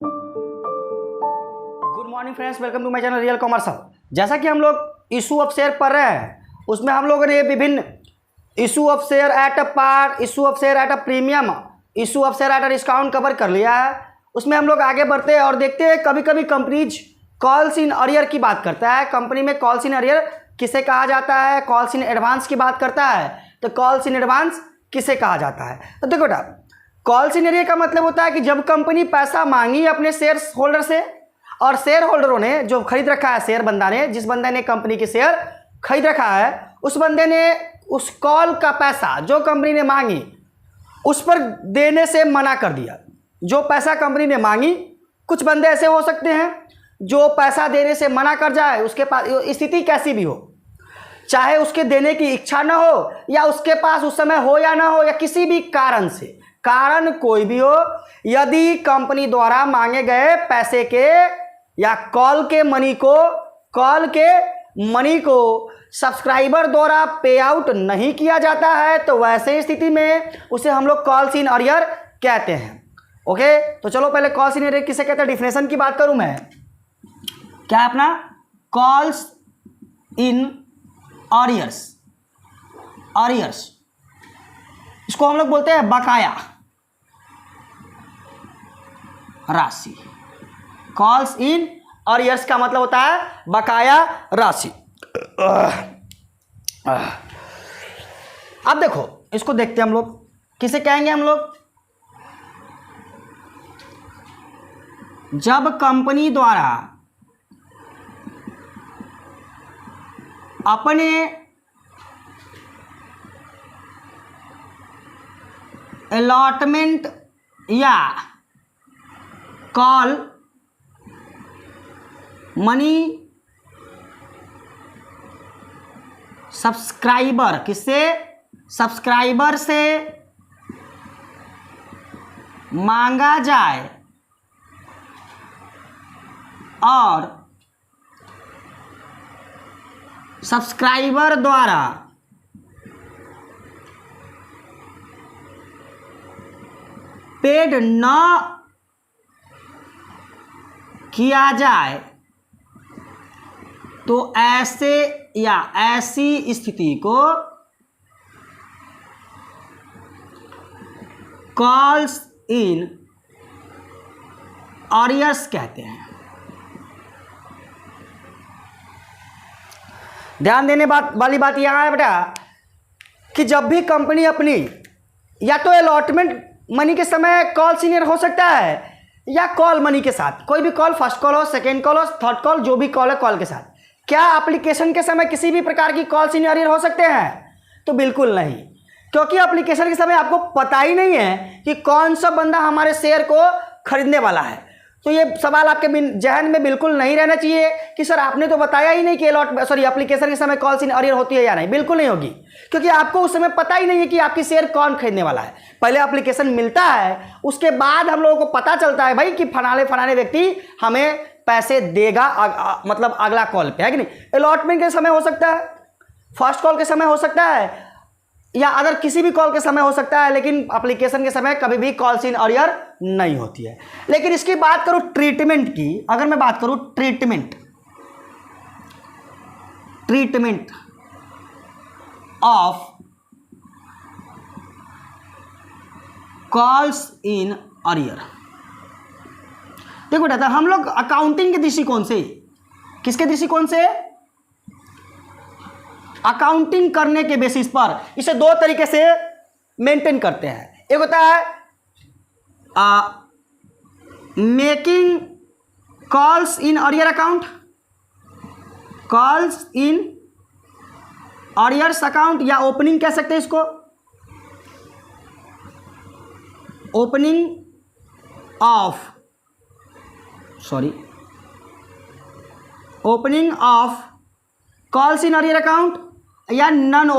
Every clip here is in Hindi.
Good morning friends, welcome to my channel real commerce hub. जैसा कि हम लोग इशू ऑफ शेयर पढ़ रहे हैं, उसमें हम लोगों ने विभिन्न issue of share at a par, issue of share at a premium, issue of share at a discount cover कर लिया है। उसमें हम लोग आगे बढ़ते हैं और देखते हैं कभी कभी कंपनीज कॉल्स इन अरियर की बात करता है। कंपनी में कॉल्स इन अरियर किसे कहा जाता है, कॉल्स इन एडवांस की बात करता है, तो कॉल्स इन एडवांस किसे कहा जाता है। तो देखो बेटा, कॉल्स इन अरियर का मतलब होता है कि जब कंपनी पैसा मांगी अपने शेयर होल्डर से और शेयर होल्डरों ने जो खरीद रखा है, शेयर बंदा ने, जिस बंदे ने कंपनी के शेयर खरीद रखा है, उस बंदे ने उस कॉल का पैसा जो कंपनी ने मांगी उस पर देने से मना कर दिया। जो पैसा कंपनी ने मांगी, कुछ बंदे ऐसे हो सकते हैं जो पैसा देने से मना कर जाए, उसके पास स्थिति कैसी भी हो, चाहे उसके देने की इच्छा ना हो या उसके पास उस समय हो या ना हो, या किसी भी कारण से, कारण कोई भी हो, यदि कंपनी द्वारा मांगे गए पैसे के या कॉल के मनी को सब्सक्राइबर द्वारा पे आउट नहीं किया जाता है, तो वैसे स्थिति में उसे हम लोग कॉल्स इन अरियर कहते हैं। ओके, तो चलो पहले कॉल्स इन अरियर किसे कहते हैं, डिफिनेशन की बात करूं मैं। क्या है अपना कॉल्स इन अरियर्स, इसको हम लोग बोलते हैं बकाया राशि। कॉल्स इन अरियर्स का मतलब होता है बकाया राशि। अब देखो, इसको देखते हैं हम लोग, किसे कहेंगे हम लोग। जब कंपनी द्वारा अपने अलॉटमेंट या कॉल मनी सब्सक्राइबर, किससे, सब्सक्राइबर से मांगा जाए और सब्सक्राइबर द्वारा पेड न किया जाए, तो ऐसे या ऐसी स्थिति को कॉल्स इन अरियर्स कहते हैं। ध्यान देने वाली बात यहां है बेटा कि जब भी कंपनी अपनी या तो अलॉटमेंट मनी के समय कॉल सीनियर हो सकता है या कॉल मनी के साथ, कोई भी कॉल, फर्स्ट कॉल हो, सेकेंड कॉल हो, थर्ड कॉल, जो भी कॉल है कॉल के साथ। क्या एप्लीकेशन के समय किसी भी प्रकार की कॉल सीनियर हो सकते हैं? तो बिल्कुल नहीं, क्योंकि एप्लीकेशन के समय आपको पता ही नहीं है कि कौन सा बंदा हमारे शेयर को खरीदने वाला है। तो ये सवाल आपके जहन में बिल्कुल नहीं रहना चाहिए कि सर आपने तो बताया ही नहीं कि एप्लीकेशन के समय कॉल इन अरियर होती है या नहीं। बिल्कुल नहीं होगी, क्योंकि आपको उस समय पता ही नहीं है कि आपकी शेयर कौन खरीदने वाला है। पहले एप्लीकेशन मिलता है, उसके बाद हम लोगों को पता चलता है भाई कि फलाने व्यक्ति हमें पैसे देगा, मतलब अगला कॉल पे, है कि नहीं। अलॉटमेंट के समय हो सकता है, फर्स्ट कॉल के समय हो सकता है, या अदर किसी भी कॉल के समय हो सकता है, लेकिन एप्लीकेशन के समय कभी भी कॉल्स इन अरियर नहीं होती है। लेकिन इसकी बात करूं ट्रीटमेंट की, अगर मैं बात करूं treatment of calls in arrear, देखो बेटा, हम लोग अकाउंटिंग के दृष्टिकोण से, किसके दृष्टिकोण से, अकाउंटिंग करने के बेसिस पर इसे दो तरीके से मेंटेन करते हैं। एक होता है making calls in arrear account, calls in arrears account, या ओपनिंग कह सकते हैं इसको, opening of calls in arrear account, या non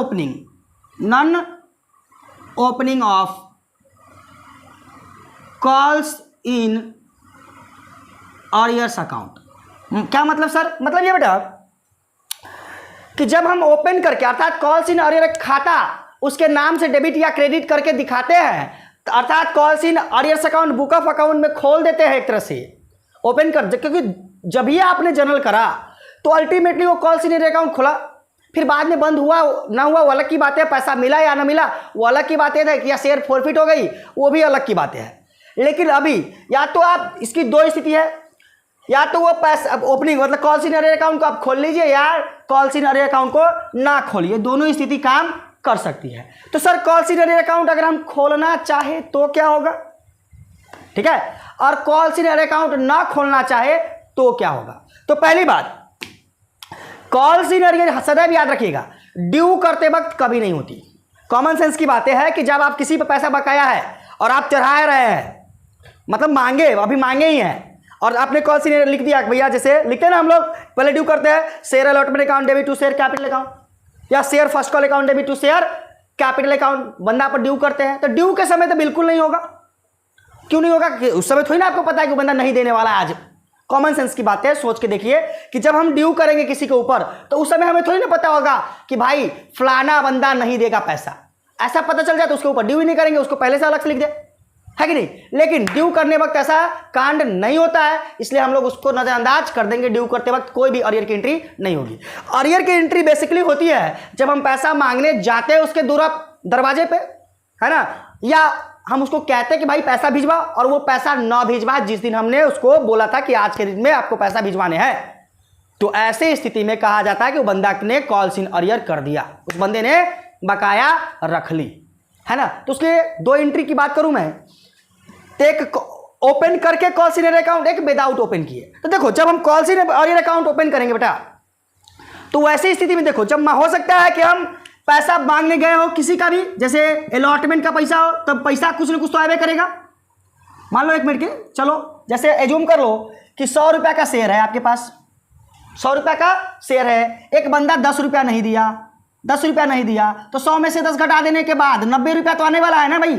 opening of calls in arrears account. क्या मतलब सर? मतलब ये बेटा कि जब हम ओपन करके, अर्थात कॉल्स इन अरियर खाता उसके नाम से डेबिट या क्रेडिट करके दिखाते हैं, अर्थात calls in arrears account book of account में खोल देते हैं एक तरह से, ओपन कर, क्योंकि जब ही आपने जनरल करा तो अल्टीमेटली वो कॉल्स इन अरियर अकाउंट खुला, फिर बाद में बंद हुआ ना हुआ वो अलग की बात है, पैसा मिला या ना मिला वो अलग की बात है, कि या शेयर फॉरफिट हो गई वो भी अलग की बात है। लेकिन अभी या तो आप, इसकी दो स्थिति है, या तो वो पैसा ओपनिंग मतलब कॉल्स इन अरियर अकाउंट को आप खोल लीजिए या कॉल्स इन अरियर अकाउंट को ना खोलिए, दोनों स्थिति काम कर सकती है। तो sir calls in arrear account अगर हम खोलना चाहे तो क्या होगा, ठीक है, और कॉल्स इन अरियर अकाउंट ना खोलना चाहे तो क्या होगा। तो पहली बात, कॉल्स इन अरियर सदैव याद रखिएगा ड्यू करते वक्त कभी नहीं होती। कॉमन सेंस की बातें है कि जब आप किसी पर पैसा बकाया है और आप चढ़ा रहे हैं, मतलब मांगे, अभी मांगे ही हैं, और आपने कॉल्स इन अरियर लिख दिया भैया, जैसे लिखते हैं ना हम लोग, पहले ड्यू करते हैं share allotment account debit to share capital account, या share first call account debit to share capital account, बंदा पर ड्यू करते हैं। तो ड्यू के समय तो बिल्कुल नहीं होगा। क्यों नहीं होगा, कि उस समय थोड़ी ना आपको पता है कि बंदा नहीं देने वाला है। आज कॉमन सेंस की बात है, सोच के देखिए कि जब हम ड्यू करेंगे किसी के ऊपर तो उस समय हमें थोड़ी ना पता होगा कि भाई फलाना बंदा नहीं देगा पैसा, ऐसा पता चल जाए तो उसके ऊपर ड्यू ही नहीं करेंगे, उसको पहले से अलग से लिख दे, है कि नहीं। लेकिन ड्यू करने वक्त ऐसा कांड नहीं होता है, इसलिए हम लोग उसको नजरअंदाज कर देंगे। ड्यू करते वक्त कोई भी अरियर की एंट्री नहीं होगी। अरियर की एंट्री बेसिकली होती है जब हम पैसा मांगने जाते हैं उसके दरवाजे पे, है ना, या हम उसको कहते हैं कि भाई पैसा भिजवा और वो पैसा ना भिजवा जिस दिन हमने उसको बोला था कि आज के दिन में आपको पैसा भिजवाने हैं, तो ऐसे स्थिति में कहा जाता है कि वो बंदा ने कॉल्स इन अरियर कर दिया, उस बंदे ने बकाया रख ली, है ना। तो उसके दो एंट्री की बात करूं मैं, एक ओपन करके कॉल्स इन अरियर अकाउंट, एक विदाउट ओपन किए। तो देखो जब हम calls in arrear account open करेंगे बेटा, तो वैसी स्थिति में देखो जब हो सकता है कि हम पैसा मांगने गए हो किसी का भी, जैसे अलॉटमेंट का पैसा हो, तब पैसा कुछ ना कुछ तो आवे करेगा। मान लो 1 मिनट के, चलो जैसे एज्यूम कर लो कि 100 रुपया का शेयर है आपके पास, 100 रुपया का शेयर है, एक बंदा 10 रुपया नहीं दिया, 10 रुपया नहीं दिया, तो 100 में से 10 घटा देने के बाद 90 रुपया तो आने वाला है ना भाई।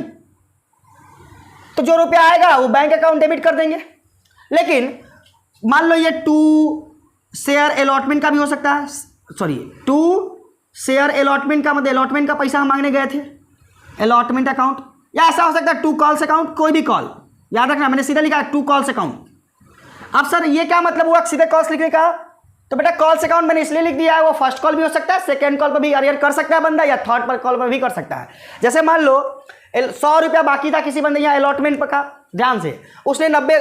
तो जो रुपया आएगा वो बैंक अकाउंट डेबिट कर देंगे। लेकिन मान लो ये 2 शेयर अलॉटमेंट का भी हो सकता है, सॉरी 2 शेयर अलॉटमेंट का, मतलब अलॉटमेंट का पैसा हम मांगने गए थे, अलॉटमेंट अकाउंट, या ऐसा हो सकता है 2 कॉल्स अकाउंट, कोई भी कॉल, याद रखना मैंने सीधा लिखा है 2 कॉल्स अकाउंट। अब सर ये क्या मतलब हुआ सीधे कॉल्स लिखने का, तो बेटा कॉल्स अकाउंट मैंने इसलिए लिख दिया है, वो फर्स्ट कॉल भी हो सकता है, सेकेंड कॉल पर भी अरियर कर सकता है बंदा, या थर्ड पर कॉल पर भी कर सकता है। जैसे मान लो 100 रुपया बाकी था किसी बंदे यहाँ अलॉटमेंट पर का, ध्यान से उसने 90,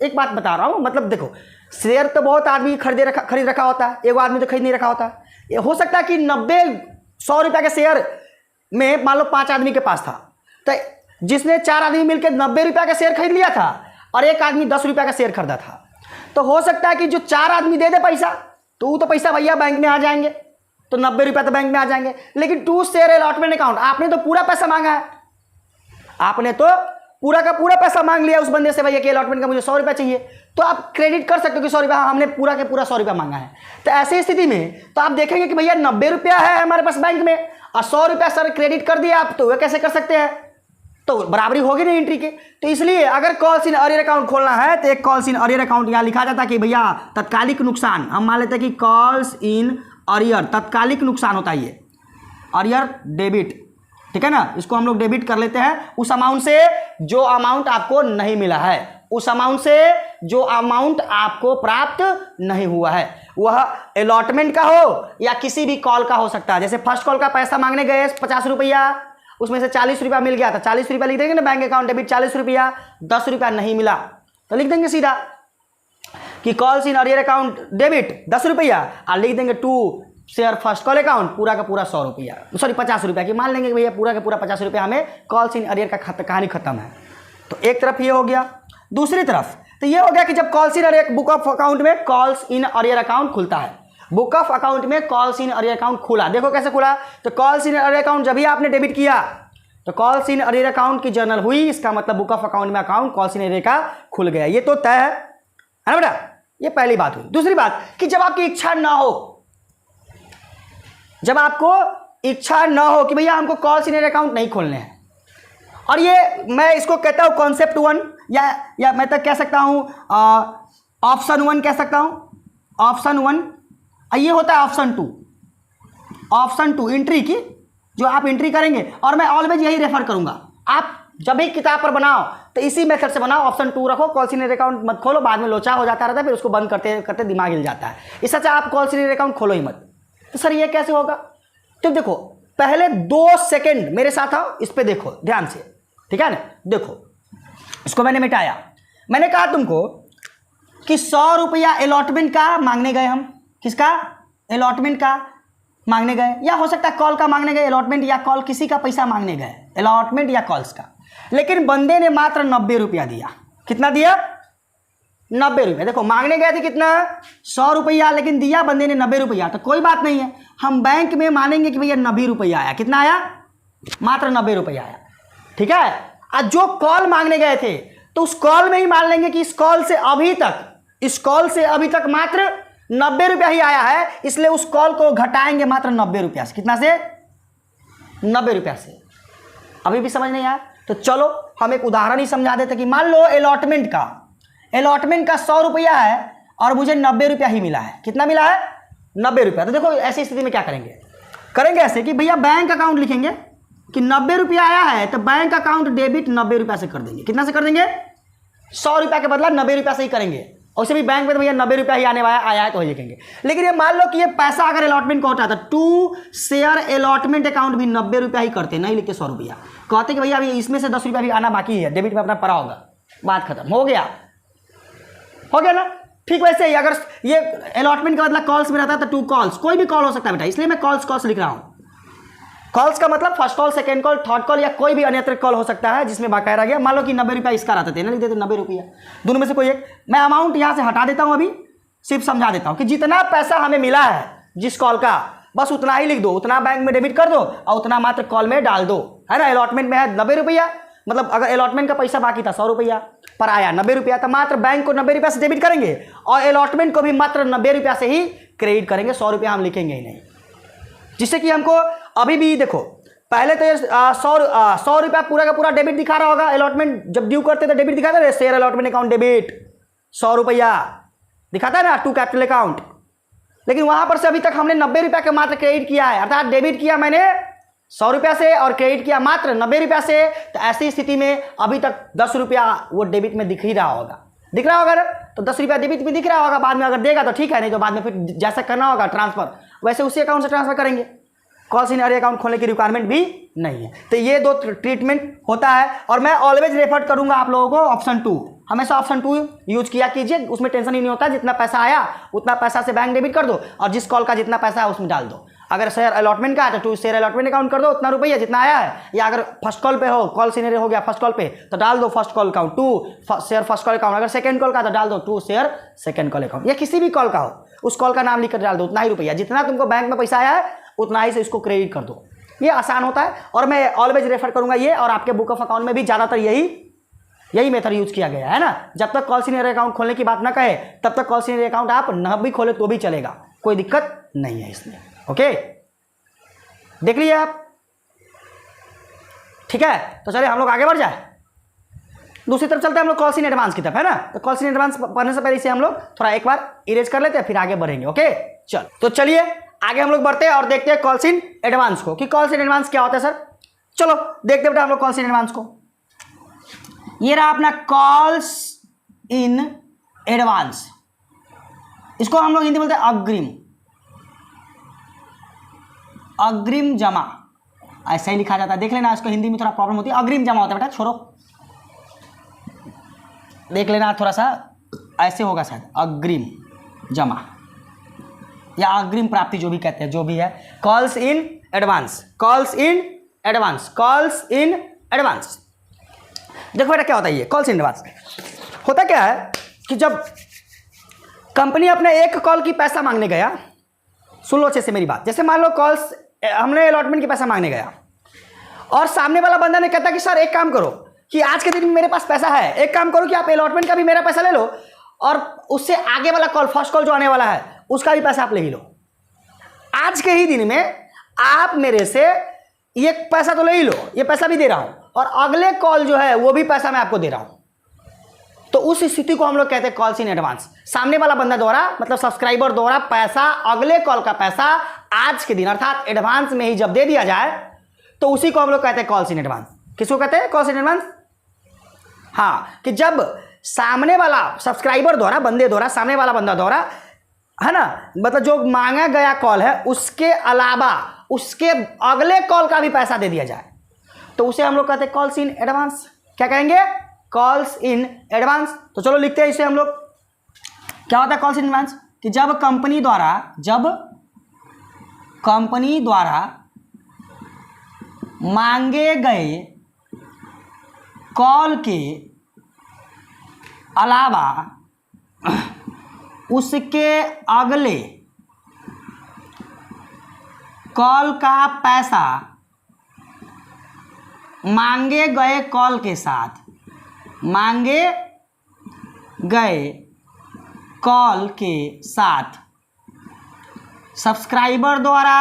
एक बात बता रहा हूँ, मतलब देखो शेयर तो बहुत आदमी खरीद रखा होता है, एक आदमी तो खरीद नहीं रखा होता है। हो सकता है कि 100 रुपया के शेयर में मान लो 5 आदमी के पास था, तो जिसने 4 आदमी मिलकर 90 रुपया का शेयर खरीद लिया था और एक आदमी 10 रुपया का शेयर खरीदा था, तो हो सकता है कि जो 4 आदमी दे दे पैसा, तो वो तो पैसा भैया बैंक में आ जाएंगे, तो 90 रुपया तो बैंक में आ जाएंगे। लेकिन 2 शेयर अलॉटमेंट अकाउंट, आपने तो पूरा पैसा मांगा है, आपने तो पूरा का पूरा पैसा मांग लिया उस बंदे से, भैया कि अलॉटमेंट का मुझे 100 रुपया चाहिए, तो आप क्रेडिट कर सकते हो कि 100 रुपया, हमने पूरा के पूरा 100 रुपया मांगा है। तो ऐसी स्थिति में तो आप देखेंगे कि भैया 90 रुपया है हमारे पास बैंक में और 100 रुपया सर क्रेडिट कर दिया आप, तो वह कैसे कर सकते हैं, तो बराबरी होगी नहीं एंट्री के। तो इसलिए अगर कॉल्स इन अरियर अकाउंट खोलना है तो एक कॉल्स इन अरियर अकाउंट यहाँ लिखा जाता है कि भैया तत्कालिक नुकसान, हम मान लेते हैं कि कॉल्स इन अरियर तत्कालिक नुकसान होता है, ये अरियर डेबिट, ठीक है ना, इसको हम लोग डेबिट कर लेते हैं उस अमाउंट से जो अमाउंट आपको नहीं मिला है, उस अमाउंट से जो अमाउंट आपको प्राप्त नहीं हुआ है, वह अलॉटमेंट का हो या किसी भी कॉल का हो सकता है। जैसे फर्स्ट कॉल का पैसा मांगने गए 50 रुपया, उसमें से 40 रुपया मिल गया था, 40 रुपया लिख देंगे ना बैंक अकाउंट डेबिट 40 रुपया, 10 रुपया नहीं मिला तो लिख देंगे सीधा कि calls in arrear account debit 10 रुपया, और लिख देंगे 2 शेयर फर्स्ट कॉल अकाउंट पूरा का पूरा 100 रुपया, सॉरी 50 रुपया की, मान लेंगे कि भैया पूरा का पूरा 50 रुपया हमें कॉल्स इन अरियर का कहानी खत्म है। तो एक तरफ ये हो गया, दूसरी तरफ तो ये हो गया कि जब calls in arrear book of account में कॉल्स इन अरियर अकाउंट खुलता है, बुक ऑफ अकाउंट में कॉल्स इन अरियर अकाउंट खुला, देखो कैसे खुला, तो कॉल्स इन अरियर अकाउंट जब भी आपने डेबिट किया तो कॉल्स इन अरियर अकाउंट की जर्नल हुई, इसका मतलब बुक ऑफ अकाउंट में अकाउंट कॉल्स इन अरियर का खुल गया, ये तो तय है ना बेटा। ये पहली बात हुई। दूसरी बात कि जब आपकी इच्छा ना हो, जब आपको इच्छा ना हो कि भैया हमको कॉल्स इन अरियर अकाउंट नहीं खोलने हैं, और ये मैं इसको कहता हूं कॉन्सेप्ट 1 या मैं तो कह सकता हूं ऑप्शन 1 कह सकता हूं, ऑप्शन 1, ये होता है ऑप्शन 2, ऑप्शन 2 एंट्री की जो आप एंट्री करेंगे, और मैं ऑलवेज यही रेफर करूंगा, आप जब भी किताब पर बनाओ तो इसी मेथड से बनाओ, ऑप्शन 2 रखो, कॉल सीनियर अकाउंट मत खोलो, बाद में लोचा हो जाता रहता है, फिर उसको बंद करते करते दिमाग हिल जाता है। इससे अच्छा आप कॉल सीनियर अकाउंट खोलो ही मत। तो सर ये कैसे होगा? तो देखो पहले 2 सेकंड मेरे साथ आओ, इस पर देखो ध्यान से, ठीक है ना। देखो इसको मैंने मिटाया, मैंने कहा तुमको कि 100 रुपया अलॉटमेंट का मांगने गए हम, किसका? अलॉटमेंट का मांगने गए, या हो सकता है कॉल का मांगने गए, अलॉटमेंट या कॉल, किसी का पैसा मांगने गए, अलॉटमेंट या कॉल्स का। लेकिन बंदे ने मात्र 90 रुपया दिया। कितना दिया? 90 रुपया। देखो मांगने गए थे कितना? 100 रुपया, लेकिन दिया बंदे ने 90 रुपया। तो कोई बात नहीं है, हम बैंक में मानेंगे कि भैया 90 रुपया आया। कितना आया? मात्र 90 रुपया आया, ठीक है। आज जो कॉल मांगने गए थे तो उस कॉल में ही मान लेंगे कि इस कॉल से अभी तक मात्र 90 रुपया ही आया है, इसलिए उस कॉल को घटाएंगे मात्र 90 रुपया से। कितना से? 90 रुपया से। अभी भी समझ नहीं आया? तो चलो हम एक उदाहरण ही समझा देते कि मान लो अलॉटमेंट का 100 रुपया है और मुझे 90 रुपया ही मिला है। कितना मिला है? 90 रुपया। तो देखो ऐसी स्थिति में क्या करेंगे ऐसे कि भैया बैंक अकाउंट लिखेंगे कि 90 रुपया आया है, तो बैंक अकाउंट डेबिट 90 रुपया से कर देंगे। कितना से कर देंगे? 100 रुपया के बदला 90 रुपया से ही करेंगे। और उसे भी बैंक में तो भैया 90 रुपया ही आने वाला आया है तो वही लिखेंगे। लेकिन ये मान लो कि ये पैसा अगर अलॉटमेंट का होता है तो 2 शेयर अलॉटमेंट अकाउंट भी 90 रुपया ही करते, नहीं लिखते 100 रुपया। कहते कि भैया अभी इसमें से 10 रुपया भी आना बाकी है, डेबिट में अपना पड़ा होगा, बात खत्म, हो गया ना। ठीक वैसे ही अगर ये अलॉटमेंट का बदला कॉल्स में रहता है तो 2 कॉल्स, कोई भी कॉल हो सकता है बेटा, इसलिए मैं कॉल्स लिख रहा हूँ। कॉल्स का मतलब first call, second call, third call या कोई भी अन्य कॉल हो सकता है जिसमें बकाया रह गया। मान लो कि 90 रुपया इसका रहता था, लिख देते 90 रुपया, दोनों में से कोई एक। मैं अमाउंट यहाँ से हटा देता हूँ, अभी सिर्फ समझा देता हूँ कि जितना पैसा हमें मिला है जिस कॉल का, बस उतना ही लिख दो, उतना बैंक में डेबिट कर दो और उतना मात्र कॉल में डाल दो, है ना। अलॉटमेंट में है 90 रुपया, मतलब अगर अलॉटमेंट का पैसा बाकी था 100 रुपया पर आया 90 रुपया, तो मात्र बैंक को 90 रुपया से डेबिट करेंगे और अलॉटमेंट को भी मात्र 90 रुपया से ही क्रेडिट करेंगे, 100 रुपया हम लिखेंगे ही नहीं। जिससे कि हमको अभी भी देखो पहले तो 100 रुपया पूरा का पूरा डेबिट दिखा रहा होगा। अलॉटमेंट जब ड्यू करते तो डेबिट दिखाता है, शेयर अलॉटमेंट अकाउंट डेबिट 100 रुपया दिखाता है ना, टू कैपिटल अकाउंट। लेकिन वहां पर से अभी तक हमने 90 रुपया का मात्र क्रेडिट किया है, अर्थात डेबिट किया मैंने 100 रुपया से और क्रेडिट किया मात्र 90 रुपया से। तो ऐसी स्थिति में अभी तक 10 रुपया वो डेबिट में दिख रहा होगा ना, तो 10 रुपया डेबिट में दिख रहा होगा। बाद में अगर देगा तो ठीक है, नहीं तो बाद में फिर जैसा करना होगा ट्रांसफर, वैसे उसी अकाउंट से ट्रांसफर करेंगे। कॉल सीनियर अकाउंट खोलने की रिक्वायरमेंट भी नहीं है। तो ये 2 ट्रीटमेंट होता है और मैं ऑलवेज रेफर करूंगा आप लोगों को ऑप्शन 2, हमेशा ऑप्शन 2 यूज किया कीजिए, उसमें टेंशन ही नहीं होता। जितना पैसा आया उतना पैसा से बैंक डेबिट कर दो और जिस कॉल का जितना पैसा है उसमें डाल दो। अगर शेयर अलॉटमेंट का है तो 2 शेयर अलॉटमेंट अकाउंट कर दो, उतना रुपया जितना आया है। या अगर फर्स्ट कॉल पे हो, कॉल सीनियर हो गया फर्स्ट कॉल पे, तो डाल दो first call account 2 share first call account. अगर सेकंड कॉल का तो डाल दो 2 शेयर सेकंड कॉल अकाउंट, या किसी भी कॉल का हो उस कॉल का नाम लिख कर डाल दो, उतना ही रुपया, जितना तुमको बैंक में पैसा आया है उतना ही से इसको क्रेडिट कर दो। ये आसान होता है और मैं ऑलवेज रेफर करूंगा ये, और आपके बुक ऑफ अकाउंट में भी ज़्यादातर यही मेथड यूज किया गया है ना। जब तक कॉल सीनियर अकाउंट खोलने की बात ना कहे तब तक कॉल सीनियर अकाउंट आप न भी खोले तो भी चलेगा, कोई दिक्कत नहीं है इसमें। ओके, देख लीजिए आप, ठीक है। तो चलिए हम लोग आगे बढ़ जाए, दूसरी तरफ चलते हैं हम लोग कॉल सीनियर एडवांस की तरफ, है ना। तो कॉल सीनियर एडवांस पढ़ने से पहले इसे हम लोग थोड़ा एक बार इरेज कर लेते हैं, फिर आगे बढ़ेंगे। ओके चल, तो चलिए आगे हम लोग बढ़ते हैं और देखते हैं कॉल सीन एडवांस को, कि कॉल सीन एडवांस क्या होता है सर। चलो देखते हैं बेटा हम लोग कॉल सीन एडवांस को। ये रहा अपना कॉल्स इन एडवांस, इसको हम लोग हिंदी बोलते हैं अग्रिम जमा, ऐसा ही लिखा जाता है। देख लेना, इसको हिंदी में थोड़ा प्रॉब्लम होती है, अग्रिम जमा होता है बेटा, छोड़ो देख लेना थोड़ा सा, ऐसे होगा शायद अग्रिम जमा या अग्रिम प्राप्ति, जो भी कहते हैं, जो भी है। Calls in advance, calls in advance, calls in advance. देखो बेटा क्या होता है ये कॉल्स इन एडवांस। होता क्या है कि जब कंपनी अपने एक कॉल की पैसा मांगने गया, सुन लो अच्छे से मेरी बात, जैसे मान लो कॉल्स हमने अलॉटमेंट की पैसा मांगने गया और सामने वाला बंदा ने कहता कि सर एक काम करो कि आज के दिन में मेरे पास पैसा है, एक काम करो कि आप अलॉटमेंट का भी मेरा पैसा ले लो और उससे आगे वाला कॉल, फर्स्ट कॉल जो आने वाला है उसका भी पैसा आप ले ही लो। आज के ही दिन में आप मेरे से ये पैसा तो ले ही लो, ये पैसा भी दे रहा हूं और अगले कॉल जो है वो भी पैसा मैं आपको दे रहा हूं। तो उस स्थिति को हम लोग कहते हैं कॉल्स इन एडवांस। सामने वाला बंदा द्वारा, मतलब सब्सक्राइबर द्वारा पैसा, अगले कॉल का पैसा आज के दिन अर्थात एडवांस में ही जब दे दिया जाए तो उसी को हम लोग कहते हैं कॉल्स इन एडवांस। किसको कहते हैं कॉल्स इन एडवांस? हाँ, कि जब सामने वाला सब्सक्राइबर द्वारा, बंदे द्वारा, सामने वाला बंदा द्वारा, है ना, मतलब जो मांगा गया कॉल है उसके अलावा उसके अगले कॉल का भी पैसा दे दिया जाए तो उसे हम लोग कहते हैं कॉल्स इन एडवांस। क्या कहेंगे? Calls in advance. तो चलो लिखते हैं इसे हम लोग। क्या होता है कॉल्स इन एडवांस? कि जब कंपनी द्वारा मांगे गए कॉल के अलावा उसके अगले कॉल का पैसा मांगे गए कॉल के साथ, मांगे गए कॉल के साथ सब्सक्राइबर द्वारा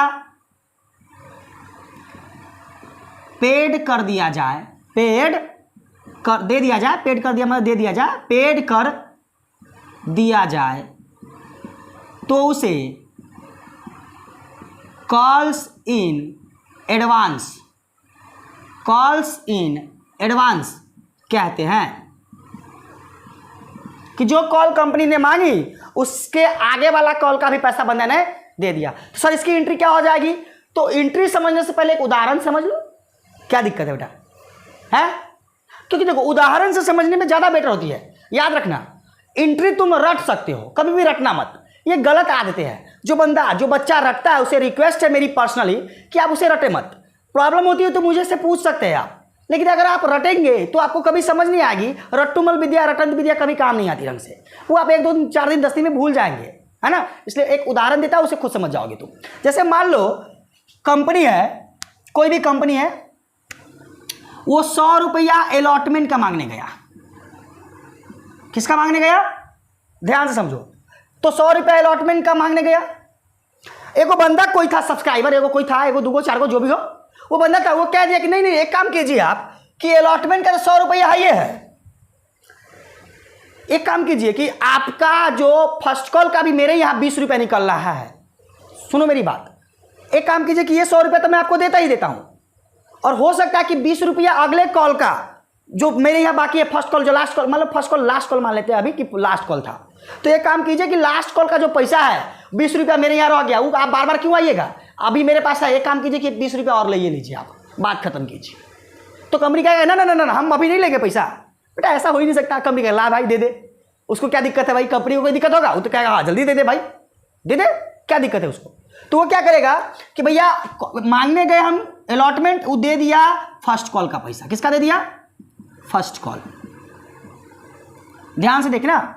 पेड कर दिया जाए, पेड कर दिया जाए तो उसे कॉल्स इन एडवांस कहते हैं। कि जो कॉल कंपनी ने मांगी उसके आगे वाला कॉल का भी पैसा बंदे ने दे दिया। तो सर इसकी एंट्री क्या हो जाएगी? तो एंट्री समझने से पहले एक उदाहरण समझ लो। क्या दिक्कत है बेटा? है, क्योंकि देखो उदाहरण से समझने में ज्यादा बेटर होती है। याद रखना, एंट्री तुम रट सकते हो, कभी भी रटना मत, ये गलत आदतें हैं। जो बच्चा रटता है उसे रिक्वेस्ट है मेरी पर्सनली कि आप उसे रटे मत। प्रॉब्लम होती है तो मुझे से पूछ सकते हैं आप, लेकिन अगर आप रटेंगे तो आपको कभी समझ नहीं आएगी। रट्टुमल विद्या, रटंत विद्या कभी काम नहीं आती ढंग से, वो आप 1 2 दिन 4 दिन 10 दिन में भूल जाएंगे, है ना। इसलिए एक उदाहरण देता है, उसे खुद समझ जाओगे तुम। जैसे मान लो कंपनी है, कोई भी कंपनी है, वो 100 रुपया अलॉटमेंट का मांगने गया। किसका मांगने गया? ध्यान से समझो। तो 100 रुपया अलॉटमेंट का मांगने गया। एगो बंदा कोई था सब्सक्राइबर, एगो कोई था, एगो 2 गो 4 गो जो भी हो, वो बंदा था, वो कह दिया कि नहीं नहीं एक काम कीजिए आप कि अलॉटमेंट का 100 रुपया है, ये है, एक काम कीजिए कि आपका जो फर्स्ट कॉल का भी मेरे यहाँ 20 रुपया निकल रहा है। सुनो मेरी बात, एक काम कीजिए कि ये 100 रुपया तो मैं आपको देता ही देता हूं, और हो सकता है कि 20 रुपया अगले कॉल का जो मेरे यहाँ बाकी है, फर्स्ट कॉल जो लास्ट कॉल, मतलब फर्स्ट कॉल लास्ट कॉल मान लेते हैं अभी कि लास्ट कॉल था, तो एक काम कीजिए कि लास्ट कॉल का जो पैसा है 20 रुपया मेरे यहाँ रह गया, वो आप बार बार क्यों आइएगा, अभी मेरे पास है, एक काम कीजिए कि 20 रुपया और ले लीजिए, आप बात खत्म कीजिए। तो कंपनी कहेगा ना ना ना ना हम अभी नहीं लेंगे पैसा। बेटा ऐसा हो ही नहीं सकता। कंपनी कहेगा ला भाई दे दे, उसको क्या दिक्कत है भाई, कंपनी को कोई दिक्कत होगा? वो तो कहेगा हाँ जल्दी दे दे भाई, दे दे, क्या दिक्कत है उसको। तो वो क्या करेगा कि भैया मांगने गए हम अलॉटमेंट, वो दे दिया फर्स्ट कॉल का पैसा। किसका दे दिया? First call. ध्यान से देखना,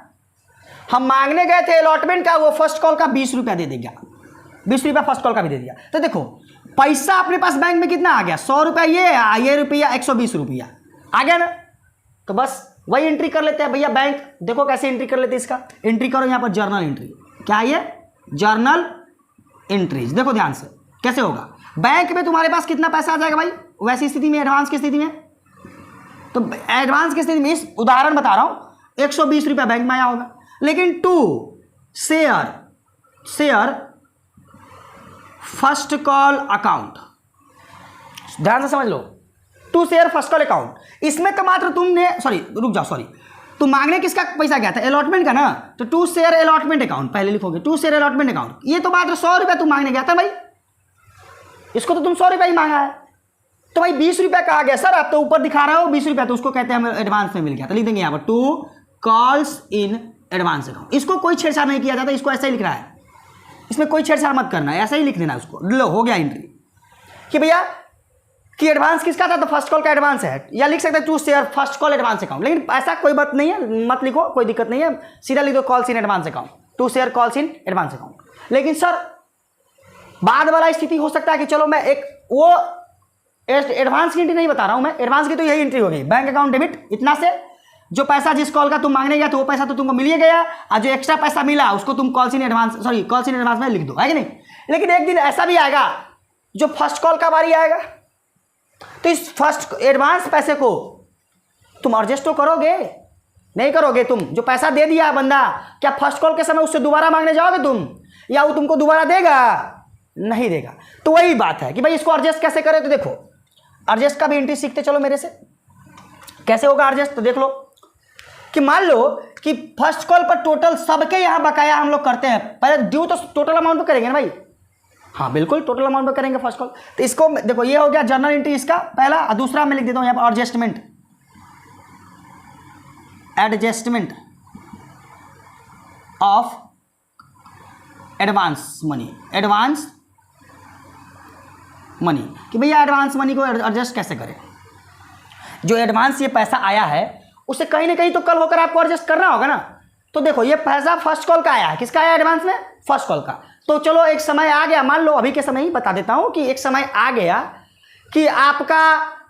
हम मांगने गए थे अलॉटमेंट का, वो फर्स्ट कॉल का 20 रुपया दे देगा, 20 रुपया फर्स्ट कॉल का भी दे दिया। तो देखो पैसा अपने पास बैंक में कितना आ गया? 100 रुपया ये रुपया 120 रुपया आ गया ना। तो बस वही एंट्री कर लेते हैं भैया बैंक। देखो कैसे एंट्री कर लेते हैं इसका, एंट्री करो यहाँ पर जर्नल एंट्री। क्या है ये? Journal entries. देखो ध्यान से कैसे होगा। बैंक में तुम्हारे पास कितना पैसा आ जाएगा भाई वैसी स्थिति में, एडवांस की स्थिति में? तो एडवांस की स्थिति में इस उदाहरण बता रहा हूं, 120 रुपया बैंक में आया होगा, लेकिन to share first call account, ध्यान से समझ लो, to share first call account, इसमें तो मात्र तुमने तुम मांगने किसका पैसा गया था? अलॉटमेंट का ना। तो टू शेयर अलॉटमेंट अकाउंट पहले लिखोगे, टू शेयर अलॉटमेंट अकाउंट, ये तो मात्र 100 रुपया तुम मांगने गया था भाई, इसको तो तुम 100 रुपया ही मांगा है। तो भाई 20 रुपया कहा गया सर, आप तो ऊपर दिखा रहे हो 20 रुपया, तो उसको कहते हैं हमें एडवांस में मिल गया। तो लिख देंगे यहाँ पर to calls in advance account. इसको कोई छेड़छाड़ नहीं किया जाता, इसको ऐसा ही लिख रहा है, इसमें कोई छेड़छाड़ मत करना है, ऐसा ही लिख देना उसको। लो हो गया एंट्री कि भैया कि एडवांस किसका था? तो फर्स्ट कॉल का एडवांस है, या लिख सकते हैं to share first call advance account, लेकिन ऐसा कोई बात नहीं है, मत लिखो, कोई दिक्कत नहीं है, सीधा लिख दो calls in advance account, to share calls in advance account. लेकिन सर बाद वाला स्थिति हो सकता है कि चलो मैं एक वो एडवांस की एंट्री नहीं बता रहा हूं मैं, एडवांस की तो यही एंट्री हो गई, बैंक अकाउंट डेबिट इतना से, जो पैसा जिस कॉल का तुम मांगने गया तो वो पैसा तो तुमको मिल ही गया, और जो एक्स्ट्रा पैसा मिला उसको तुम कॉल्स इन एडवांस में लिख दो, है कि नहीं। लेकिन एक दिन ऐसा भी आएगा जो फर्स्ट कॉल का बारी आएगा, तो इस फर्स्ट एडवांस पैसे को तुम एडजस्ट तो करोगे, नहीं करोगे? तुम जो पैसा दे दिया है बंदा, क्या फर्स्ट कॉल के समय उससे दोबारा मांगने जाओगे तुम, या वो तुमको दोबारा देगा? नहीं देगा। तो वही बात है कि भाई इसको एडजस्ट कैसे करें। तो देखो एडजस्ट का भी एंट्री सीखते चलो मेरे से। कैसे होगा एडजस्ट, तो देख लो कि मान लो कि फर्स्ट कॉल पर टोटल सबके यहाँ बकाया हम लोग करते हैं, पहले ड्यू तो टोटल अमाउंट पे करेंगे ना भाई, हाँ बिल्कुल टोटल अमाउंट पे करेंगे फर्स्ट कॉल। तो इसको देखो ये हो गया जर्नल एंट्री इसका पहला, और दूसरा मैं लिख देता हूँ यहाँ पर adjustment, adjustment of advance money, advance money, कि भैया एडवांस मनी को एडजस्ट कैसे करें। जो एडवांस ये पैसा आया है उसे कहीं ना कहीं तो कल होकर आपको एडजस्ट करना होगा ना। तो देखो ये पैसा फर्स्ट कॉल का आया है, किसका आया एडवांस में, फर्स्ट कॉल का। तो चलो एक समय आ गया, मान लो अभी के समय ही बता देता हूं कि एक समय आ गया कि आपका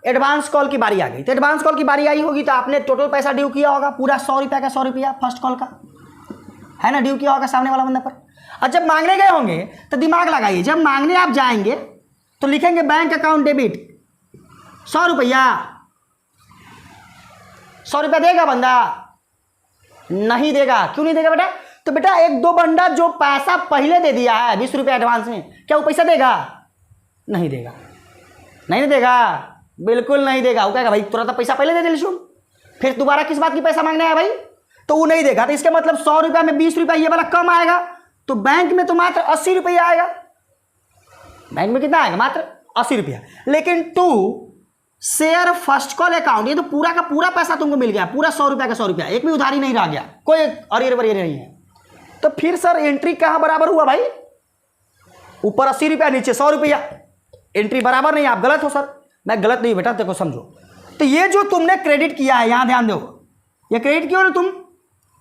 एडवांस कॉल की बारी आ गई। तो एडवांस कॉल की बारी आई होगी तो आपने टोटल पैसा ड्यू किया होगा पूरा 100 रुपया का, 100 रुपया फर्स्ट कॉल का है ना, ड्यू किया होगा सामने वाला बंदा पर। और जब मांगने गए होंगे तो दिमाग लगाइए, जब मांगने आप जाएंगे तो लिखेंगे बैंक अकाउंट डेबिट 100 रुपया, 100 रुपया देगा बंदा, नहीं देगा। क्यों नहीं देगा बेटा, तो बेटा एक दो बंदा जो पैसा पहले दे दिया है 20 रुपया एडवांस में, क्या वो पैसा देगा, नहीं देगा, नहीं देगा, बिल्कुल नहीं देगा। वो कहेगा भाई तुरंत पैसा पहले दे दे लिशु, फिर दोबारा किस बात की पैसा मांगना है भाई, तो वो नहीं देगा। तो इसका मतलब 100 रुपया में 20 रुपया ये वाला कम आएगा, तो बैंक में तो मात्र 80 रुपया आएगा, बैंक में कितना आएगा, मात्र 80 रुपया। लेकिन to share first call account, ये तो पूरा का पूरा पैसा तुमको मिल गया, पूरा 100 रुपया का 100 रुपया, एक भी उधारी नहीं रह गया, कोई अरियर वरियर नहीं है। तो फिर सर एंट्री कहाँ बराबर हुआ भाई, ऊपर 80 रुपया नीचे 100 रुपया, एंट्री बराबर नहीं, आप गलत हो सर। मैं गलत नहीं बेटा, देखो समझो। तो ये जो तुमने क्रेडिट किया है, यहां ध्यान दो, ये क्रेडिट क्यों ना, तुम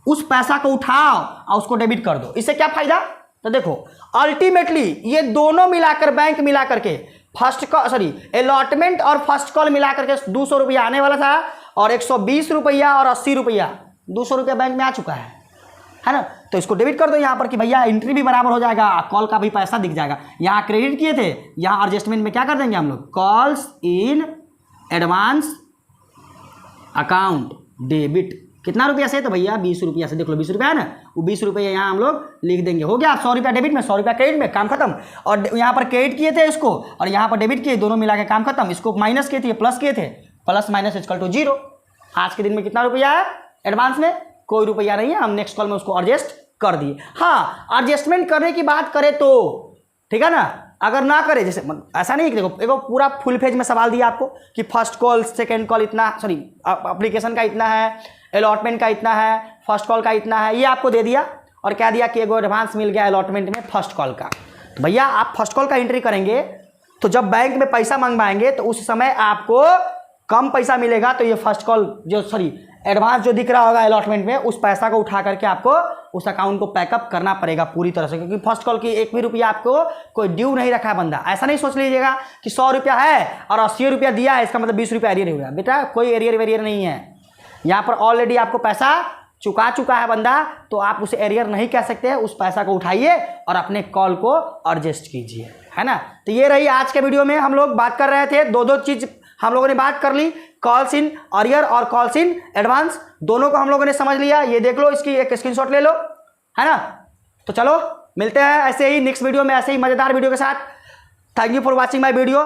उस पैसा को उठाओ और उसको डेबिट कर दो, इससे क्या फायदा। तो देखो अल्टीमेटली ये दोनों मिलाकर, बैंक मिलाकर के फर्स्ट कॉल सॉरी अलॉटमेंट और फर्स्ट कॉल मिलाकर के 200 रुपया आने वाला था, और 120 रुपया और 80 रुपया, 200 रुपया बैंक में आ चुका है ना। तो इसको डेबिट कर दो यहाँ पर कि भैया एंट्री भी बराबर हो जाएगा, कॉल का भी पैसा दिख जाएगा। यहाँ क्रेडिट किए थे, यहाँ एडजस्टमेंट में क्या कर देंगे हम लोग, calls in advance account debit, कितना रुपया से, तो भैया 20 रुपया से, देख लो 20 रुपया है ना, वो 20 रुपया यहाँ हम लोग लिख देंगे, हो गया 100 रुपया डेबिट में 100 रुपया क्रेडिट में, काम खत्म। और यहाँ पर क्रेडिट किए थे इसको, और यहाँ पर डेबिट किए, दोनों मिला के काम खत्म। इसको माइनस किए थे, प्लस किए थे, प्लस माइनस इक्वल टू 0। आज के दिन में कितना रुपया है एडवांस में, कोई रुपया नहीं है, हम नेक्स्ट कॉल में उसको एडजस्ट कर दिए। हाँ एडजस्टमेंट करने की बात करें तो ठीक है ना, अगर ना करे, जैसे ऐसा नहीं कि देखो एक पूरा फुल पेज में सवाल दिया आपको कि फर्स्ट कॉल सेकंड कॉल इतना, सॉरी एप्लीकेशन का इतना है, अलॉटमेंट का इतना है, फर्स्ट कॉल का इतना है, ये आपको दे दिया, और क्या दिया कि एगो एडवांस मिल गया अलॉटमेंट में फर्स्ट कॉल का। तो भैया आप फर्स्ट कॉल का एंट्री करेंगे तो जब बैंक में पैसा मंगवाएंगे तो उस समय आपको कम पैसा मिलेगा, तो ये फर्स्ट कॉल जो सॉरी एडवांस जो दिख रहा होगा अलॉटमेंट में, उस पैसा को उठा करके आपको उस अकाउंट को पैकअप करना पड़ेगा पूरी तरह से, क्योंकि फर्स्ट कॉल की एक भी रुपया आपको कोई ड्यू नहीं रखा है बंदा। ऐसा नहीं सोच लीजिएगा कि 100 रुपया है और 80 रुपया दिया है, इसका मतलब 20 रुपया एरियर हो गया, बेटा कोई एरियर वेरियर नहीं है। यहाँ पर ऑलरेडी आपको पैसा चुका चुका है बंदा, तो आप उसे एरियर नहीं कह सकते हैं। उस पैसा को उठाइए और अपने कॉल को एडजस्ट कीजिए, है ना। तो ये रही आज के वीडियो में, हम लोग बात कर रहे थे, दो चीज़ हम लोगों ने बात कर ली, कॉल्स इन अरियर और कॉल्स इन एडवांस, दोनों को हम लोगों ने समझ लिया। ये देख लो, इसकी एक स्क्रीनशॉट ले लो, है ना। तो चलो मिलते हैं ऐसे ही नेक्स्ट वीडियो में, ऐसे ही मज़ेदार वीडियो के साथ। Thank you for watching my video.